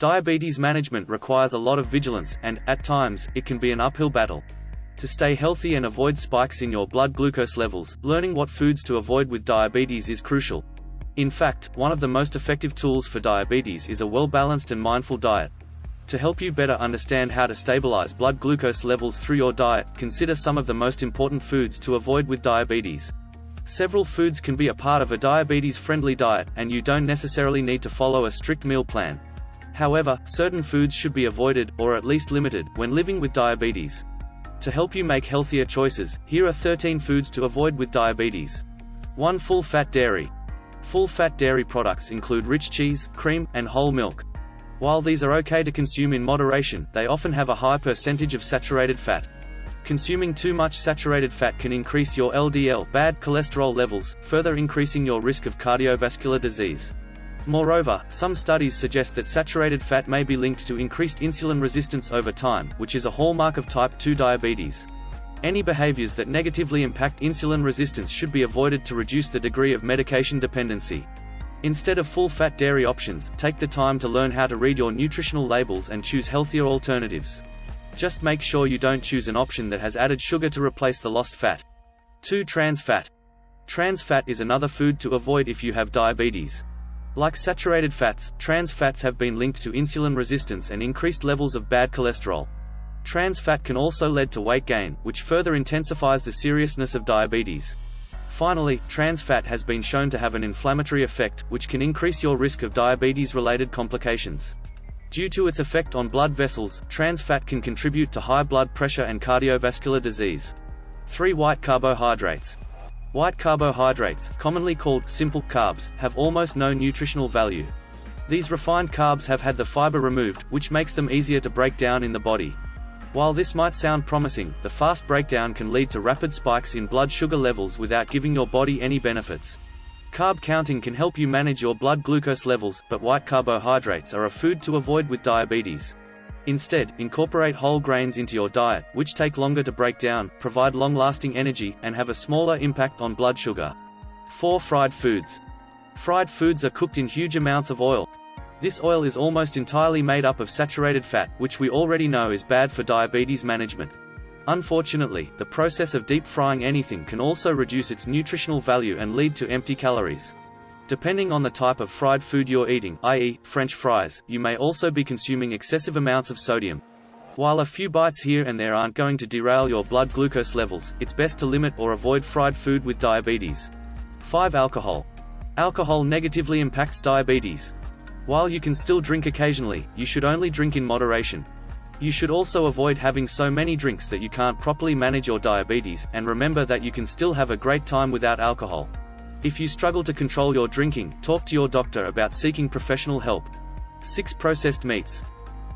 Diabetes management requires a lot of vigilance, and, at times, it can be an uphill battle. To stay healthy and avoid spikes in your blood glucose levels, learning what foods to avoid with diabetes is crucial. In fact, one of the most effective tools for diabetes is a well-balanced and mindful diet. To help you better understand how to stabilize blood glucose levels through your diet, consider some of the most important foods to avoid with diabetes. Several foods can be a part of a diabetes-friendly diet, and you don't necessarily need to follow a strict meal plan. However, certain foods should be avoided, or at least limited, when living with diabetes. To help you make healthier choices, here are 13 foods to avoid with diabetes. 1. Full-fat dairy. Full-fat dairy products include rich cheese, cream, and whole milk. While these are okay to consume in moderation, they often have a high percentage of saturated fat. Consuming too much saturated fat can increase your LDL, bad cholesterol levels, further increasing your risk of cardiovascular disease. Moreover, some studies suggest that saturated fat may be linked to increased insulin resistance over time, which is a hallmark of type 2 diabetes. Any behaviors that negatively impact insulin resistance should be avoided to reduce the degree of medication dependency. Instead of full-fat dairy options, take the time to learn how to read your nutritional labels and choose healthier alternatives. Just make sure you don't choose an option that has added sugar to replace the lost fat. 2. Trans fat. Trans fat is another food to avoid if you have diabetes. Like saturated fats, trans fats have been linked to insulin resistance and increased levels of bad cholesterol. Trans fat can also lead to weight gain, which further intensifies the seriousness of diabetes. Finally, trans fat has been shown to have an inflammatory effect, which can increase your risk of diabetes-related complications. Due to its effect on blood vessels, trans fat can contribute to high blood pressure and cardiovascular disease. 3. White carbohydrates. White carbohydrates, commonly called simple carbs, have almost no nutritional value. These refined carbs have had the fiber removed, which makes them easier to break down in the body. While this might sound promising, the fast breakdown can lead to rapid spikes in blood sugar levels without giving your body any benefits. Carb counting can help you manage your blood glucose levels, but white carbohydrates are a food to avoid with diabetes. Instead, incorporate whole grains into your diet, which take longer to break down, provide long-lasting energy, and have a smaller impact on blood sugar. 4. Fried foods. Fried foods are cooked in huge amounts of oil. This oil is almost entirely made up of saturated fat, which we already know is bad for diabetes management. Unfortunately, the process of deep frying anything can also reduce its nutritional value and lead to empty calories. Depending on the type of fried food you're eating, i.e., French fries, you may also be consuming excessive amounts of sodium. While a few bites here and there aren't going to derail your blood glucose levels, it's best to limit or avoid fried food with diabetes. 5. Alcohol. Alcohol negatively impacts diabetes. While you can still drink occasionally, you should only drink in moderation. You should also avoid having so many drinks that you can't properly manage your diabetes, and remember that you can still have a great time without alcohol. If you struggle to control your drinking, talk to your doctor about seeking professional help. 6. Processed meats.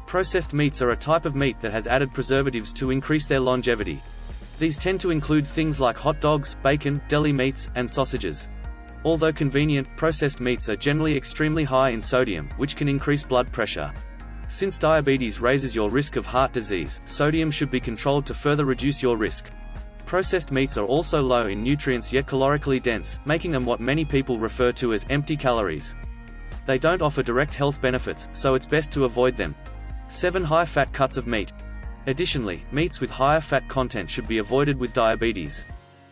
Processed meats are a type of meat that has added preservatives to increase their longevity. These tend to include things like hot dogs, bacon, deli meats, and sausages. Although convenient, processed meats are generally extremely high in sodium, which can increase blood pressure. Since diabetes raises your risk of heart disease, sodium should be controlled to further reduce your risk. Processed meats are also low in nutrients yet calorically dense, making them what many people refer to as empty calories. They don't offer direct health benefits, so it's best to avoid them. 7. High-fat cuts of meat. Additionally, meats with higher fat content should be avoided with diabetes.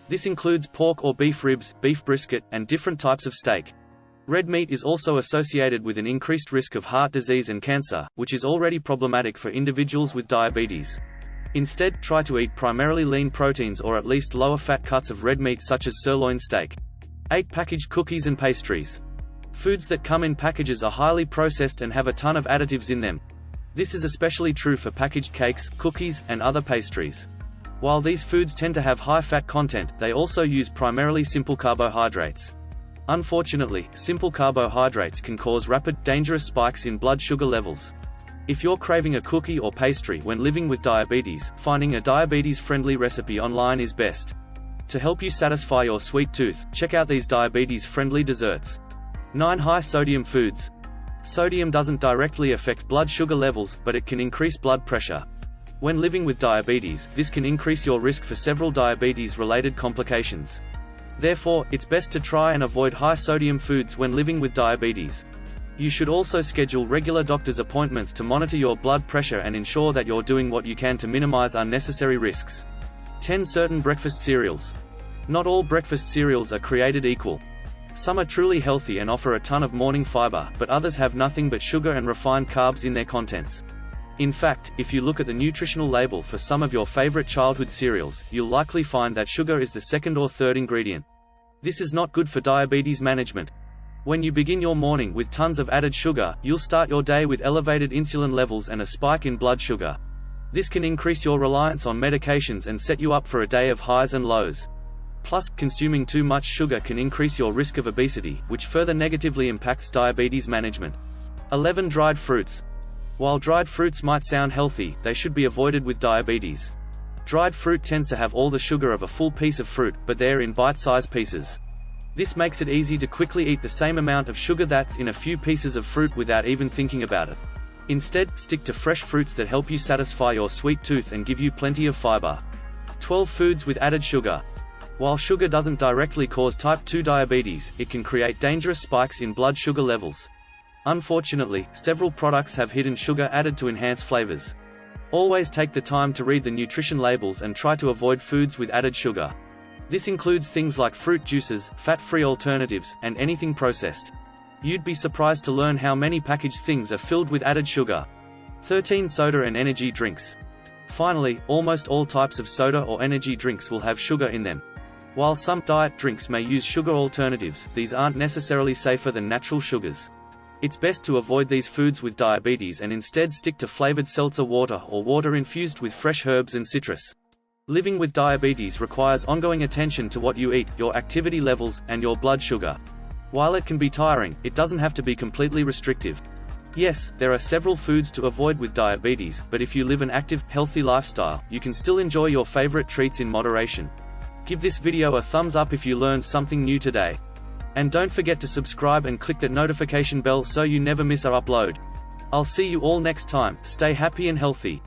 This includes pork or beef ribs, beef brisket, and different types of steak. Red meat is also associated with an increased risk of heart disease and cancer, which is already problematic for individuals with diabetes. Instead, try to eat primarily lean proteins or at least lower fat cuts of red meat such as sirloin steak. 8. Packaged cookies and pastries. Foods that come in packages are highly processed and have a ton of additives in them. This is especially true for packaged cakes, cookies, and other pastries. While these foods tend to have high fat content, they also use primarily simple carbohydrates. Unfortunately, simple carbohydrates can cause rapid, dangerous spikes in blood sugar levels. If you're craving a cookie or pastry when living with diabetes, finding a diabetes-friendly recipe online is best. To help you satisfy your sweet tooth, check out these diabetes-friendly desserts. 9. High-sodium foods. Sodium doesn't directly affect blood sugar levels, but it can increase blood pressure. When living with diabetes, this can increase your risk for several diabetes-related complications. Therefore, it's best to try and avoid high-sodium foods when living with diabetes. You should also schedule regular doctor's appointments to monitor your blood pressure and ensure that you're doing what you can to minimize unnecessary risks. 10 certain breakfast cereals. Not all breakfast cereals are created equal. Some are truly healthy and offer a ton of morning fiber, but others have nothing but sugar and refined carbs in their contents. In fact, if you look at the nutritional label for some of your favorite childhood cereals, you'll likely find that sugar is the second or third ingredient. This is not good for diabetes management. When you begin your morning with tons of added sugar, you'll start your day with elevated insulin levels and a spike in blood sugar. This can increase your reliance on medications and set you up for a day of highs and lows. Plus, consuming too much sugar can increase your risk of obesity, which further negatively impacts diabetes management. 11 dried fruits. While dried fruits might sound healthy, they should be avoided with diabetes. Dried fruit tends to have all the sugar of a full piece of fruit, but they're in bite-sized pieces. This makes it easy to quickly eat the same amount of sugar that's in a few pieces of fruit without even thinking about it. Instead, stick to fresh fruits that help you satisfy your sweet tooth and give you plenty of fiber. 12 foods with added sugar. While sugar doesn't directly cause type 2 diabetes, it can create dangerous spikes in blood sugar levels. Unfortunately, several products have hidden sugar added to enhance flavors. Always take the time to read the nutrition labels and try to avoid foods with added sugar. This includes things like fruit juices, fat-free alternatives, and anything processed. You'd be surprised to learn how many packaged things are filled with added sugar. 13 soda and energy drinks. Finally, almost all types of soda or energy drinks will have sugar in them. While some diet drinks may use sugar alternatives, these aren't necessarily safer than natural sugars. It's best to avoid these foods with diabetes and instead stick to flavored seltzer water or water infused with fresh herbs and citrus. Living with diabetes requires ongoing attention to what you eat, your activity levels, and your blood sugar. While it can be tiring, it doesn't have to be completely restrictive. Yes, there are several foods to avoid with diabetes, but if you live an active, healthy lifestyle, you can still enjoy your favorite treats in moderation. Give this video a thumbs up if you learned something new today. And don't forget to subscribe and click that notification bell so you never miss our upload. I'll see you all next time. Stay happy and healthy.